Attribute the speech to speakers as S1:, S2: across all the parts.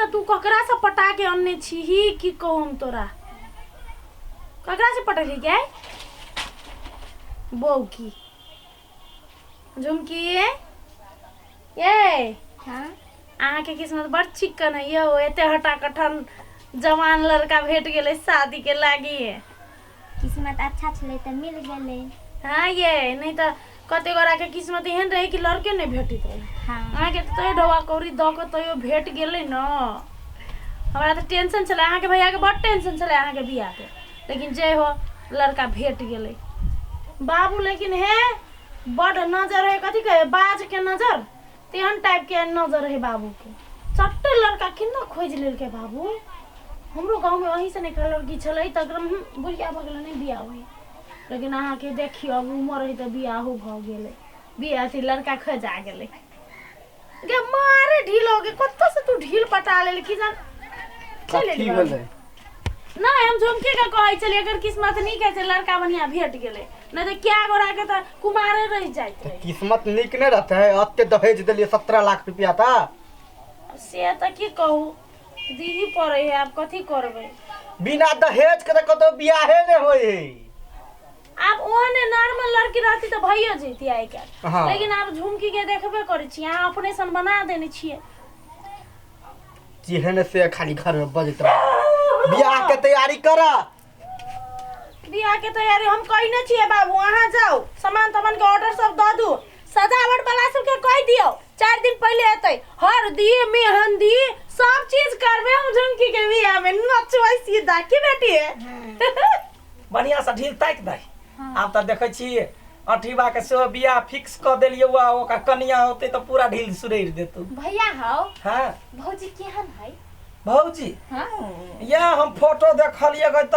S1: तो तू ककरा से पटा के अन्ने छी कि कहम तोरा ककरा से पटली क्या बहू की झुमकी ये
S2: हाँ
S1: अहाँ के किस्मत बड़ चिकन है यो एते हटा कठन जवान लड़का भेट गेले शादी के लागी है
S2: किस्मत अच्छा छले त मिल गेले।
S1: हाँ ये नहीं तो कते गोरा के किस्मत एहन रहे कि लड़के नहीं भेटित रहे।
S2: हाँ
S1: अहाँ के तो डवा कौड़ी द के तो भेट गेले न हमरा तो टेंशन चले अहाँ के भैया के बड़ टेंशन चले अहाँ के बियाह के लेकिन जे हो लड़का भेट गेले बाबू लेकिन है बड़ नजर है कथी कहे बाज के नजर तेहन टाइप के नजर है बाबू के चट्टे लड़का कितना खोज लेल के बाबू हमरो गांव में वहीं से निकल लड़की छले त एकदम बुढ़िया भ गेल नहीं बियाह हुई लेकिन अहाँ के देखियो अब उम्र है तो बियाह भ गेले बियाह से लड़का खजा गेले गे मारे ढील हो गे कत्तो से तू ढील पटा ले की जान चले
S3: की भेलै
S1: ना हम झुमके का कहै चली अगर किस्मत नहीं के लड़का बढ़िया भेट गेले नहीं तो क्या गोरा के तो कुमारे रह जाते
S3: किस्मत निक नहीं रहते है अत्ते दहेज दिलिए 17 लाख रुपया था
S1: से तो की कहू दीही पड़े है आप कथी करबे
S3: बिना दहेज के कतो बियाहे नहीं होई है
S1: आप ओहने नॉर्मल लड़की रहती तो भइयो जेती आइ क्या
S3: हाँ।
S1: लेकिन आप झुमकी के देखबे करे छी यहाँ ऑपरेशन बना देने छिए
S3: जेहन से खाली घर में बजत रह बियाह के तैयारी कर
S1: बियाह के तैयारी हम कइने छिए बाबू वहां जाओ सामान तमन के ऑर्डर सब द दू सजावट वाला सब के कह दियो 4 दिन पहले एतै हल्दी मेहंदी सब चीज करबे हम झुमकी के बियाह में नचबै सीधा की बेटी है
S4: बढ़िया से ढील ताक दे आब त देखै छी अठीबा के सेहो बियाह फिक्स क देलियै वा ओकर कन्या होते त पूरा ढील सुरैर देतौ
S1: भैया हाउ
S4: हां
S1: भौजी केहन है
S4: भौजी
S1: हां
S4: या हम फोटो देखलिए गई त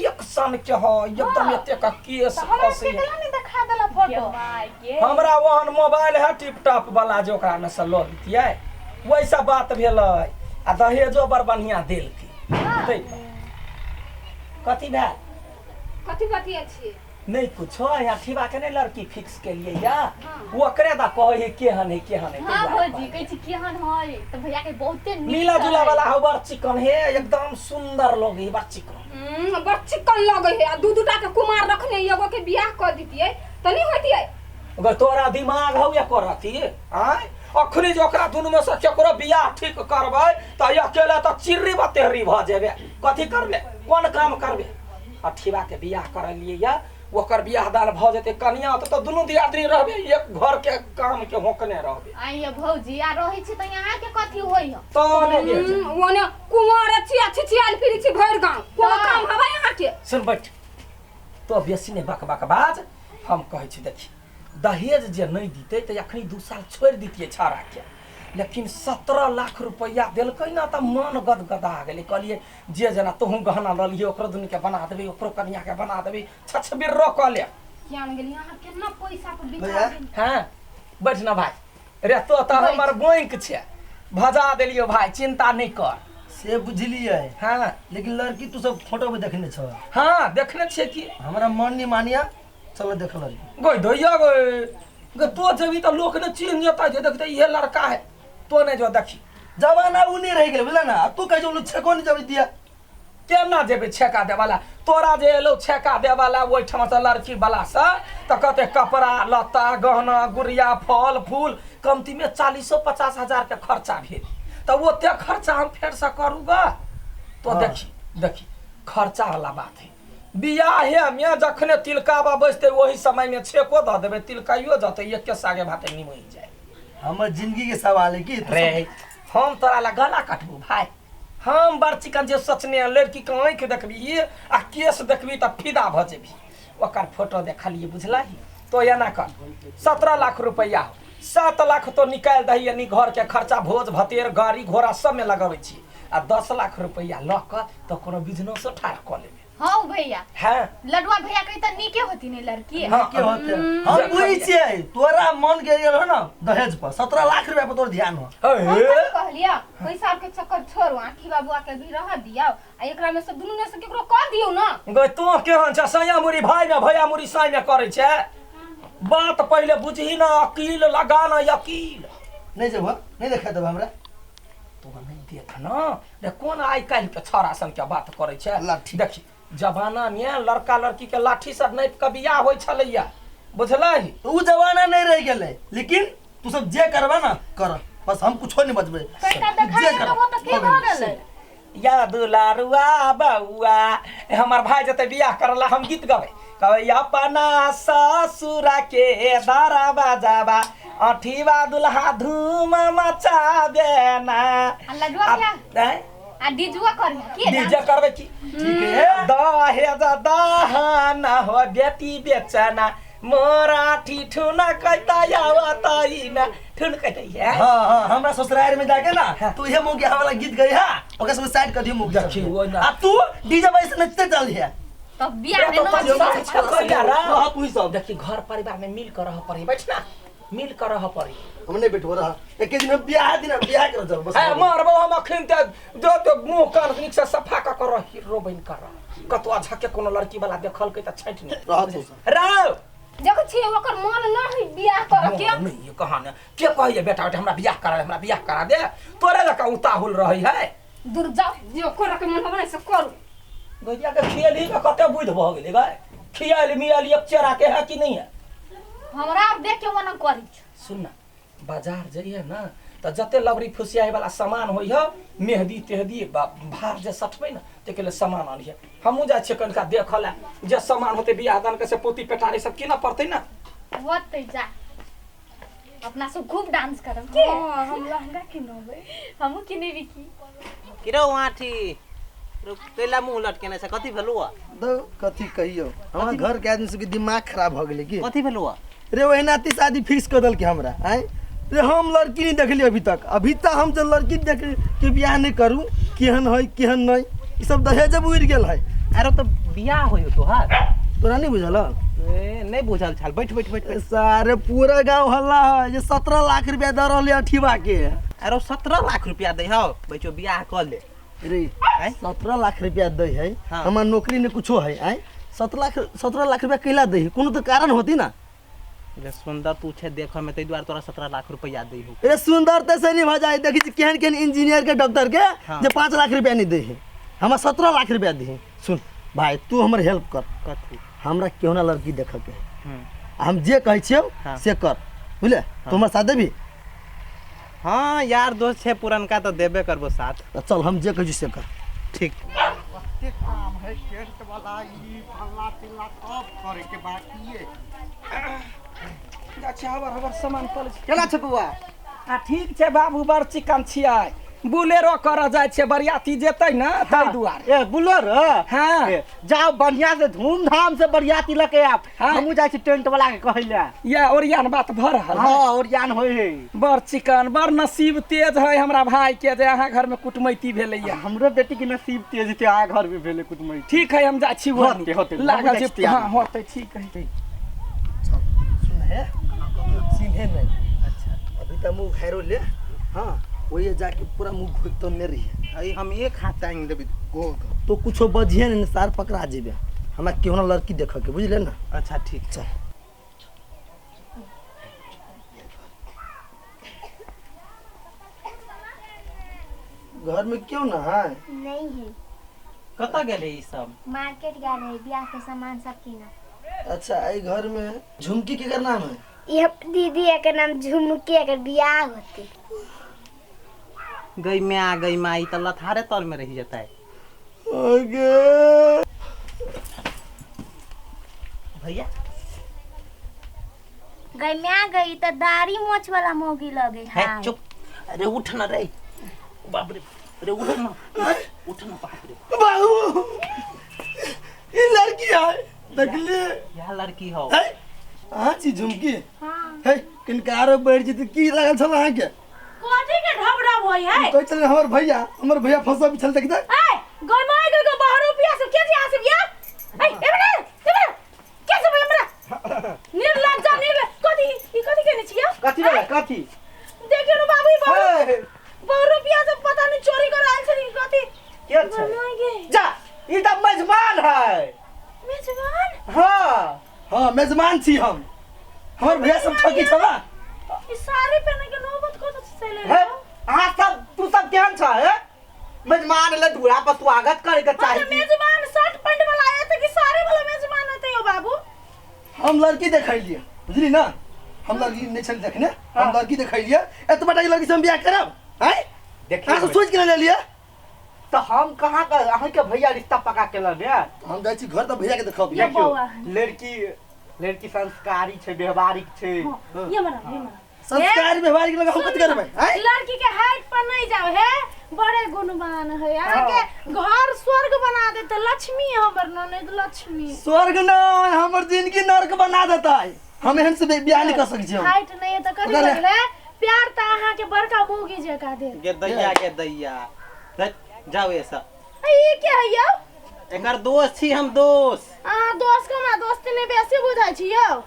S4: एक सन के ह एकदम एते का केस फसे
S1: नहीं दिखा देला फोटो
S4: हमरा वहन मोबाइल है टिप टॉप वाला जो ओकरा में से ल दितियै वैसा बात भेलै आ दहेजो बड़ बढ़िया देल की कथी भै
S2: कथि बतिया छी
S4: नहीं कुछ यहाँ ठीबा के नहीं लड़की फिक्स के लिए या वो ओकरे दा कहे है केहन है
S2: हां भौजी कहै छी केहन है त भैया के बहुते
S4: मिला जुला वाला है बड़ चिकन है एकदम सुंदर लोग है बड़ चिकन
S2: बड़ चिकन लगे है आ दू दूटा के कुमार रखने एगो के बियाह कर दितिए त नहीं होतिए
S4: अगर तोरा दिमाग हौ या करती आय अखनी जो ओकरा दुनु में से केकरो बियाह ठीक करबै त अकेले त चिर्री बतेरी भ जेबे कथी करबे कोन काम करबे अठीबा के बियाह कर लिए या ओकर बियाह दान भ जेते कन्या त दुनु दियादनी रहबे एक घर के काम के होकने रहबे
S2: आइए भौजी आ रहै छी त यहाँ के कथी होई ह
S4: तो ने
S2: ओने कुमार छिया छियाल फिरी छी भर गांव कोन काम हवा यहाँ के
S4: सुन बैठ तो बेसी ने बक बक बाज हम कहै छी देखी दहेज जे नहीं दीते त अखनी 2 साल छोड़ दीतिए छाड़ा के लेकिन 17 लाख रुपया देलकै ना त मन गदगदा गेलै कहलिए जे जना तोहू गहना ल लियो ओकरो दुनु के बना देबे ओकरो कन्या के बना देबे छछबीर रोक ले
S2: जान गेली यहाँ केतना पैसा पे
S3: भैया?
S2: बिका
S4: हां बैठ ना भाई रे तो त हमर बैंक छे भजा देलियो भाई चिंता नहीं कर
S3: से बुझलिए
S4: हां
S3: लेकिन लड़की तू सब फोटो में देखने छ
S4: हां देखने छे कि
S3: हमरा मन नहीं मानिया चलो देख लड़की
S4: गई दैया गई तो जभी तो लोग ने चिन्ह जाता जे देखते ये लड़का है तो ने जो देखी
S3: जमाना उ नहीं रह गेल बुझला ना तू कह जो छको नहीं जब दिया
S4: केना जेबे छेका दे वाला तोरा जे एलो छेका दे वाला ओइ ठमा से लड़की वाला से त कते कपड़ा लत्ता गहना गुड़िया फल फूल कमती में 40-50 हजार के खर्चा भेल त ओते खर्चा हम फेर से करूगा तो
S3: हाँ।
S4: देखी खर्चा वाला बात है बियाहे में जखने तिलकाबा बजते वही समय में छेको द देबे तिलकाइयो जते एक के सागे भाते निमई जाए
S3: हमर जिंदगी के सवाल है कि
S4: रे हम तोरा ला गला काटबू भाई हम बड़ चिकन जे सोचने लड़की के आँख देखबी आ केस देखबी त फिदा भ जेबी ओकर फोटो देखलिए बुझलाही तो एना कर 17 लाख रुपया 7 लाख तो निकाल दही यानी घर के खर्चा भोज भतेर गाड़ी घोड़ा सब में लगाबै छी आ 10 लाख रुपया ल क तो कोनो बिजनेस ठाड़ क लेबे
S2: हां भैया
S4: हां
S2: लडुआ भैया कही त नीके होती ने लड़की
S4: हाँ,
S3: के होते हम बुझी छियै तोरा मन के गेल हो ना दहेज पर 17 लाख रुपया पर तोर ध्यान हो
S2: हम कहलिया पैसा के चक्कर छोड़ो आखी बाबुआ के भी रह दियो आ एकरा में से दुनु ने से केकरो क दियो ना
S4: गई तो केहन छ सैया मुरी भाई में भैया मुरी साई में करे छे बात पहले बुझही ना अकील लगाना यकील
S3: नहीं जब नहीं देखा तब हमरा
S4: तो नहीं देख ना रे कोन आइ काल्हि के छौड़ा सन के बात करै छै
S3: लाठी।
S4: देखी जमाना में लड़का लड़की के लाठी से नापि के बियाह होइ छलैया बुझलही
S3: उ जमाना नहीं रह गेलै लेकिन तू सब जे करबा ना कर बस हम कुछो नहीं बचबे
S1: कनिका देखाइ
S3: जे
S1: तो वो तो की भ गेलै
S4: या दुलारुआ बउआ हमार भाई जते बियाह करला हम गीत गबै कहबै अपना ससुरा के दारा बजाबा अठीवा दुल्हा धूम मचाबे ना
S2: लडुआ क्या आ डीजुआ करिया के
S4: डीजे करबै की
S3: ठीक है
S4: दहेज दहन हो बेटी बेचना मोरा ठिठुना कहता आवतई ना ठुन कहता है
S3: हां हां हमरा ससुराल में जाके ना तू ये मुंह के हवाला गीत गई हां ओके सब साइड कर दियो मुंह
S4: देखी वो ना।
S3: आ तू डीजे बाई से नचते चल है
S2: तो बियाह में
S3: रहा तू ही सब
S4: देखी घर परिवार में मिल कर रह पड़ी बैठ ना मिल कर रह पड़ी
S3: हमने बैठो रहा एक दिन में बियाह कर जाओ बस
S4: है मारबो हम अखन ते जो तो मुंह कान निक से सफा क कर हीरो बन कर कतो अच्छा के कोनो लड़की वाला देखल के त छैट नहीं
S3: रहा तू
S4: राव
S2: देखो छी ओकर मन न है बियाह कर के
S4: नहीं ये कहां ने के कहिए बेटा हमरा बियाह करा दे तोरे जका उताहुल रही है
S2: दूर जाओ जो कर के मन होबे से करू
S4: गैया के खेली में कते बुझ भ गेले गए खियाल मियाल एक चेरा के है कि नहीं है
S2: हमरा देख के मन करी
S4: सुन ना बाजार जइए ना त जते लवरी फुसियाई वाला सामान होई है मेहंदी तेहदी भार जे सटबै ना ते के ले सामान आनिए हमहु जा छ कनका देखला जे सामान होते बियाह दान के से पोती पेटारी सब किना पड़तै ना
S2: होते जा अपना सब खूब डांस करम के
S1: हम लहंगा किनबै
S2: हमहु किनेबी की
S5: किरो आठी कैला मुंह लटकेने से कथी भेलुआ
S3: दो कथी कहियो हमरा घर के आदमी सब के दिमाग खराब भ गेलै की
S5: कथी भेलुआ
S3: रे वही नाती शादी फिक्स कर दल के हमरा आए रे हम लड़की नहीं देखली अभी तक हम तो लड़की देख के बियाह नहीं करूं केहन है केहन नहीं ई सब दहेज उड़ गेल है
S5: अरे तो बियाह होयो तोहार
S3: तोरा नहीं बुझल
S5: ए नहीं बुझल छल बैठ बैठ बैठ बैठ।
S3: सारे पूरा गांव हल्ला है जे 17 लाख रुपया दे रहले अठीवा के
S5: अरे 17 लाख रुपया दे हो बैठो बियाह कर ले
S3: रे 17 लाख रुपया दे है
S5: हाँ।
S3: हमार नौकरी ने कुछो है आए 17 लाख रुपया कैला दे है कोनो तो कारण होती ना
S5: रे सुंदर तू छे देखो में तै द्वार तोरा 17 लाख रुपया दे हो
S3: रे सुंदर ते से नहीं भजाई देखी केहन केहन इंजीनियर के डॉक्टर के
S5: हाँ।
S3: जे 5 लाख रुपया नहीं दे है हमरा 17 लाख रुपया दे है सुन भाई तू हमर हेल्प कर
S5: कथी
S3: हमरा क्यों ना लड़की देख के हम जे कहै छियौ
S5: हाँ।
S3: से कर बुझले तू हमर साथ देबी
S5: हां यार दोस्त छे पुरनका तो देबे करबो साथ
S3: तो चल हम जे कहै से कर
S5: ठीक
S3: काम है टेंट वाला ई फल्ला तिल्ला सब करे के बाकी है
S4: अच्छा हबर सामान पल
S3: केला छ बउआ
S4: आ ठीक छे बाबू बड़ चिकन छियै बुलेरो कर जाय छे बरियाती जेतै ना ताई दुआर
S3: ए बुलर
S4: हां
S3: जाओ बढ़िया से धूमधाम से बरियाती लके आप
S4: हाँ।
S3: हमहु जाय छी टेंट वाला के कहैले
S4: ये ओरियान बात भ रहल है
S3: हां और जान होय है
S4: बड़ चिकन बड़ नसीब तेज है हमरा भाई के जे अहाँ घर में कुटमैती भेलैया
S3: हमरो बेटी के नसीब तेज थे आ घर में भेले कुछ मई
S4: ठीक है हम जा छी
S3: होते, होते,
S4: लागल
S3: हम
S4: जे
S3: जाय छी
S4: हां होते ठीक है
S3: सुन है चिन्हे नहीं अच्छा अभी तो मुंह घैरो ले हां वही जाके पूरा मुंह घोक तो मेरी है
S5: अई हम एक हाथ टांग देबी गो
S3: तो कुछो बजिए न सार पकड़ा जेबे हमरा केहू ना लड़की देख के बुझले ना
S5: अच्छा ठीक
S3: चल घर में क्यों ना है
S6: नहीं है
S5: कता गेले ई सब
S6: मार्केट गया रहे ब्याह के सामान सब किना
S3: अच्छा आई घर में झुमकी के नाम है
S6: ये दीदी के नाम झुमकी अगर ब्याह होती
S5: गई मैं आ गई माई त लथारे तल में रह जाता है
S3: आगे
S5: भैया
S6: गई मैं आ गई तो दाढ़ी मोछ वाला मोगी लगे
S5: है
S6: हाँ
S5: चुप अरे उठ ना रे बाप रे अरे उठ ना बाप रे
S3: बाबू ये लड़की है देखले
S5: क्या लड़की हो
S3: है हां जी झुमकी
S6: हाँ
S3: है किनकार बैठ जेते की लागल छल अहाँ के
S1: कथी के ढबड़ा होय है
S3: कोई चले हमर भैया फंसा बिछल देख दे
S1: ए गमाय गो 12 रुपया से के आ से बिया ए एबे के से हमरा निर्लज्जा कथी ई कथी केने छिया
S3: कथी वाला कथी
S1: देखियो न बाबू ई
S3: है
S1: 12 रुपया से पता नहीं चोरी कर आइल छै कथी
S3: के छै
S1: गमाय गे
S3: जा ई त मेजबान है
S1: मेजबान
S3: हां मेजबान छी हम हमर भैया सब ठकी छला
S1: ई साड़ी पहने के नौबत कत से ले
S3: है आ सब तू सब केहन छ है
S7: मेजमान ले दूरा पर स्वागत करे के
S1: अच्छा
S7: चाहिए।
S1: मेजबान शर्ट पैंट वाला आया था कि सारे वाला मेजबान होते हो बाबू?
S3: हम लड़की देखलिए बुझली ना, हम लड़की नहीं छल देखने, हम लड़की देखलिए एत बटा लड़की से हम बियाह करब हैं।
S7: देखिए
S3: कहाँ से सोच के ले लिया?
S7: तो हम कहाँ का अहाँ के भैया रिश्ता पका के लगे।
S3: हम जाइ छी घर त भैया के देखब।
S1: ये बौआ
S7: लड़की संस्कारी छे, व्यवहारिक छे।
S1: ये मरा
S3: संस्कार व्यवहार के लगा हम कत करबै हैं।
S1: लड़की के हाइट पर नहीं जाओ है, बड़े गुणवान है। आगे घर स्वर्ग बना देते, लक्ष्मी है हमर ननद लक्ष्मी।
S3: स्वर्ग न हमर जिंदगी नरक बना देता है। हम एहन से बियाह नहीं कर सकै छी।
S1: हाइट नहीं है तो करी लगले प्यार त अहाँ के बड़का बोगी जे का दे।
S5: के दैया जाओ ऐसा
S1: ई क्या है यो?
S5: एकर दोस्त छी हम, दोस्त।
S1: दोस्त का दोस्ती नहीं बेसी बुझाई छी यो।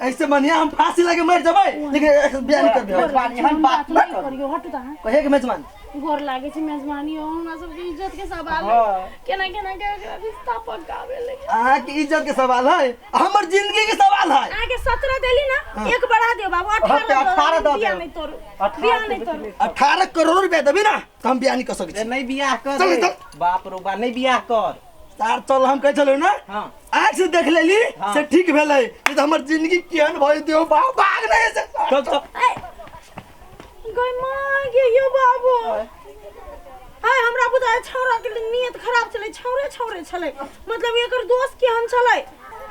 S3: ऐसे मनिया हम फांसी लगे मर जबै, लेकिन बियाह नहीं करबै।
S7: मेजबानी हम बात ना कर।
S1: करियो हटू ता
S3: कहे के मेजबान
S1: गोर लागे छै मेजबानी हो, हमरा सब के इज्जत के सवाल
S7: हाँ।
S1: है। केना केना के रिश्ता पकावे ले।
S3: अहाँ के इज्जत के सवाल है, हमर जिंदगी के सवाल है।
S1: आगे 17 देली ना, एक बढ़ा दियो बाबू 18
S7: दो
S1: बियाह
S7: दो।
S1: नहीं तोरो, बियाह नहीं तोरो।
S3: 18 करोड़ रुपया देबी ना तो हम बियाह नहीं कर सकै छी।
S5: नहीं बियाह कर
S3: चल,
S5: रे।
S3: चल।
S5: बाप रो बा नहीं बियाह कर।
S3: तार चल हम कह चलो ना,
S5: हाँ
S3: आज से देख लेली
S5: हाँ।
S3: से ठीक भेलै। नहीं तो हमर जिंदगी केहन भइ दियो भाग नहीं से।
S5: चल चल।
S1: गय मां गे यो बाबू। हाय हमरा बुझाय छौरा के नियत खराब चले, छौरे छले, मतलब एकर दोस्त केहन छले।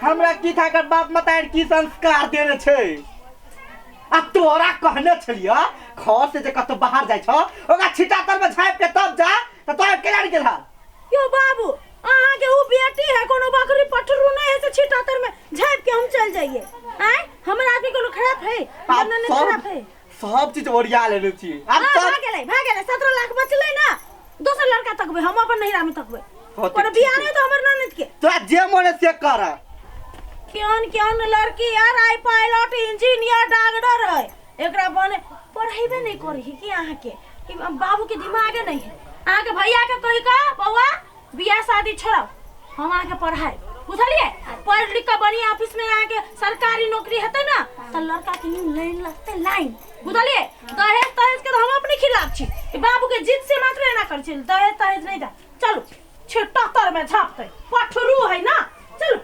S7: हमरा की था कर बाप मतार की संस्कार देने छे। आ तोरा कहने छलिया घर से जे कतो बाहर जाय छ ओका छिटातर में झाँप के तब जा त तोरा केला निकल हा।
S1: यो बाबू अहाँ के उ बेटी है, कोनो बकरी पटरू नहीं है से छिटातर में झाँप के हम चल जाइए। हैं हमर आदमी कोनो खराब है, ननद खराब है।
S7: सब चीज ओरिया लेले छी। अब
S1: भाग गेलै 17 लाख बचले ना, दोसर लड़का तकबे, हम अपन नहिरा में तकबे।
S7: होते
S1: कोनो बियाह नहीं तो हमर ननद के।
S7: तोरा जे मोने से कर।
S1: केहन लड़की यार, आई पायलट इंजीनियर डॉक्टर है, एकरा बने पढ़ेबे नहीं करी कि अहाँ के कि बाबू के दिमाग नहीं है। अहाँ के भैया के कहि का बौआ बियाह शादी छोड़ो, हम अहाँ के पढ़ाई बुझलिए। पढ़ लिख के बढ़िया ऑफिस में अहाँ के सरकारी नौकरी हेतै ना तो लड़का के लाइन लगते, लाइन बुझलिए। दहेज तहेज के तो हम अपने खिलाफ छी, बाबू के जिद से मात्र ना कर छी, दहेज तहेज नहीं दा। चलो 76 में झापते, पठरू है ना, चलो।